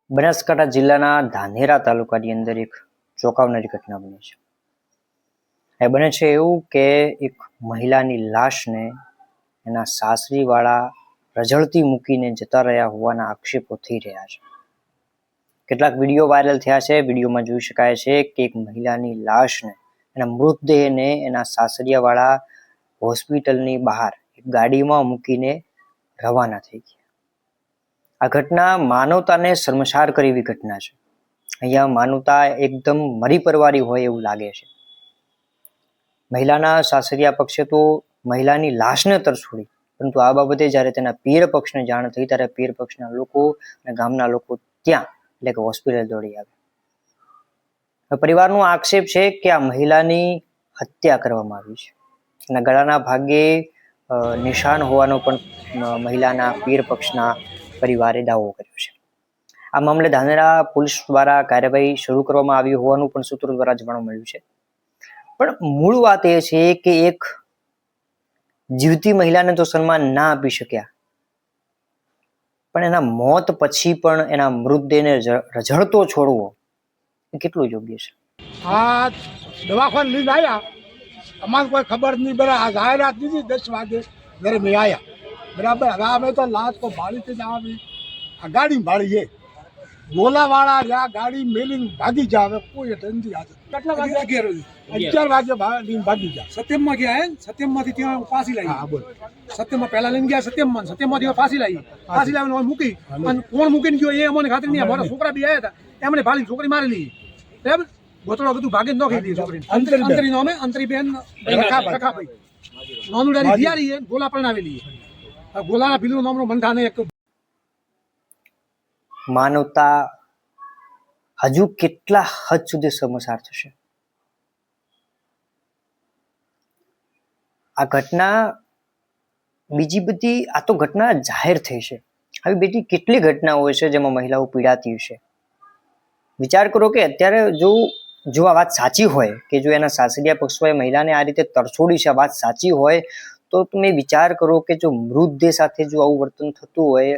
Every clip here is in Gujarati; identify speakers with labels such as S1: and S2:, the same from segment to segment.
S1: બનાસકાંઠા જિલ્લાના ધાનેરા તાલુકાની અંદર એક ચોંકાવનારી ઘટના બની છે. એ બને છે એવું કે એક મહિલાની લાશને એના સાસરીવાળા રઝળતી મૂકીને જતા રહ્યા હોવાના આક્ષેપો થઈ રહ્યા છે. કેટલાક વિડીયો વાયરલ થયા છે. વિડીયોમાં જોઈ શકાય છે કે એક મહિલાની લાશને, એના મૃતદેહને એના સાસરિયાવાળા હોસ્પિટલની બહાર એક ગાડીમાં મૂકીને રવાના થઈ ગયા. આ ઘટના માનવતાને શર્મસાર કરે એવી ઘટના છે. અહીંયા માનવતા એકદમ મરી પરવારી હોય એવું લાગે છે. મહિલાના સાસરિયા પક્ષે તો મહિલાની લાશને તરછોડી, પરંતુ આ બાબતે જ્યારે તેના પિયર પક્ષને જાણ થઈ ત્યારે પિયર પક્ષના લોકો અને ગામના લોકો ત્યાં એટલે કે હોસ્પિટલ દોડી આવ્યા. પરિવારનો આક્ષેપ છે કે આ મહિલાની હત્યા કરવામાં આવી છે. એના ગળાના ભાગે નિશાન હોવાનો પણ મહિલાના પિયર પક્ષના પરિવારે દાવો કર્યો છે. આ મામલે ધાનેરા પોલીસ દ્વારા કાર્યવાહી શરૂ કરવામાં આવી હોવાનું પણ સૂત્રો દ્વારા જાણવા મળ્યું છે. પણ મૂળ વાત એ છે કે એક જીવતી મહિલાને તો સન્માન ના આપી શક્યા, પણ એના મોત પછી પણ એના મૃતદેહને રઝળતો છોડવો એ કેટલું યોગ્ય છે?
S2: આ દવાખાને લઈને આવ્યા, અમારે કોઈ ખબર નહીં. બરાબર, આ જાહેરાત દીધી 10 વાગે ઘરે મેં આવ્યા. બરાબર, હવે અમે તો લાશ તો ભાડીથી જ આવી. આ ગાડી ભાડી છે, ગોલાવાળા રહ્યા, ગાડી મેલીને ભાગી જા. હવે કોઈ નથી આજે. કેટલા વાગે? 11 વાગે ભાગી જા.
S3: સત્યમમાં ગયા હે, સત્યમમાંથી ત્યાં પાછી લાવી.
S2: હા બોલ.
S3: સત્યમમાં પહેલા લઈને ગયા, સત્યમમાંથી પાછી લાવી. પાછી લાવીને મૂકી અને કોણ મૂકીને ગયો એ અમને ખાતરી નહીં. મારા છોકરા બી આવ્યા હતા, એમને ભાળી છોકરી મારી લીધી. બરાબર, ગોતડો બધું ભાગી નોખી દીધી છોકરી. અંતરી નામે અંતરી બેન રખાભાઈ નોંદુડાની તૈયારી છે, ગોલા પરણાવેલી છે. ગોલાના ભીલું નામનો બંધાને એક
S1: માનવતા હજુ કેટલા હદ સુધી શર્મસાર થશે? આ ઘટના બીજી બધી, આ તો ઘટના જાહેર થઈ છે. આવી બીજી કેટલી ઘટનાઓ છે જેમાં મહિલાઓ પીડાતી હશે. વિચાર કરો કે અત્યારે જો આ વાત સાચી હોય કે જો એના સાસરિયા પક્ષોએ મહિલાને આ રીતે તરછોડી છે, આ વાત સાચી હોય તો તમે વિચાર કરો કે જો મૃતદેહ સાથે જો આવું વર્તન થતું હોય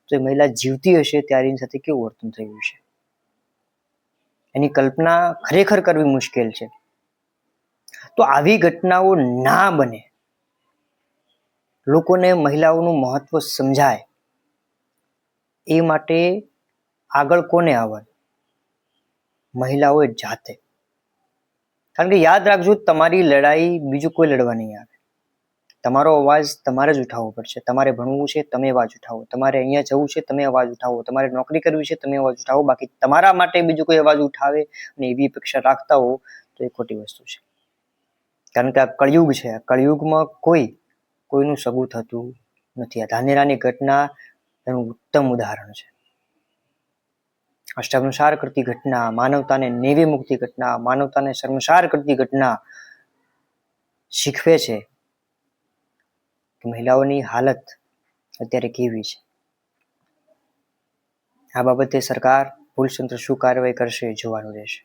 S1: તો એ મહિલા જીવતી હશે ત્યારે એની સાથે કેવું વર્તન થયું હશે, એની કલ્પના ખરેખર કરવી મુશ્કેલ છે. તો આવી ઘટનાઓ ના બને, લોકોને મહિલાઓનું મહત્વ સમજાય, એ માટે આગળ કોને આવવાનું? મહિલાઓએ જાતે. કારણ કે યાદ રાખજો, તમારી લડાઈ બીજું કોઈ લડવા નહીં આવે. તમારો અવાજ તમારે જ ઉઠાવવો પડશે. તમારે ભણવું છે, તમે અવાજ ઉઠાવો. તમારે અહીંયા જવું છે, તમે અવાજ ઉઠાવો. તમારે નોકરી કરવી છે, તમે અવાજ ઉઠાવો. બાકી તમારા માટે બીજું કોઈ અવાજ ઉઠાવે અને એવી અપેક્ષા રાખતા હો તો એ ખોટી વસ્તુ છે. કારણ કે આ કળિયુગ છે. આ કળિયુગમાં કોઈનું સગું થતું નથી. આ ધાનેરાની ઘટના એનું ઉત્તમ ઉદાહરણ છે. શર્મસાર કરતી ઘટના, માનવતાને નેવે મૂકતી ઘટના, માનવતાને શર્મસાર કરતી ઘટના શીખવે છે કે મહિલાઓની હાલત અત્યારે કેવી છે. આ બાબતે સરકાર, પોલીસ તંત્ર શું કાર્યવાહી કરશે એ જોવાનું રહેશે.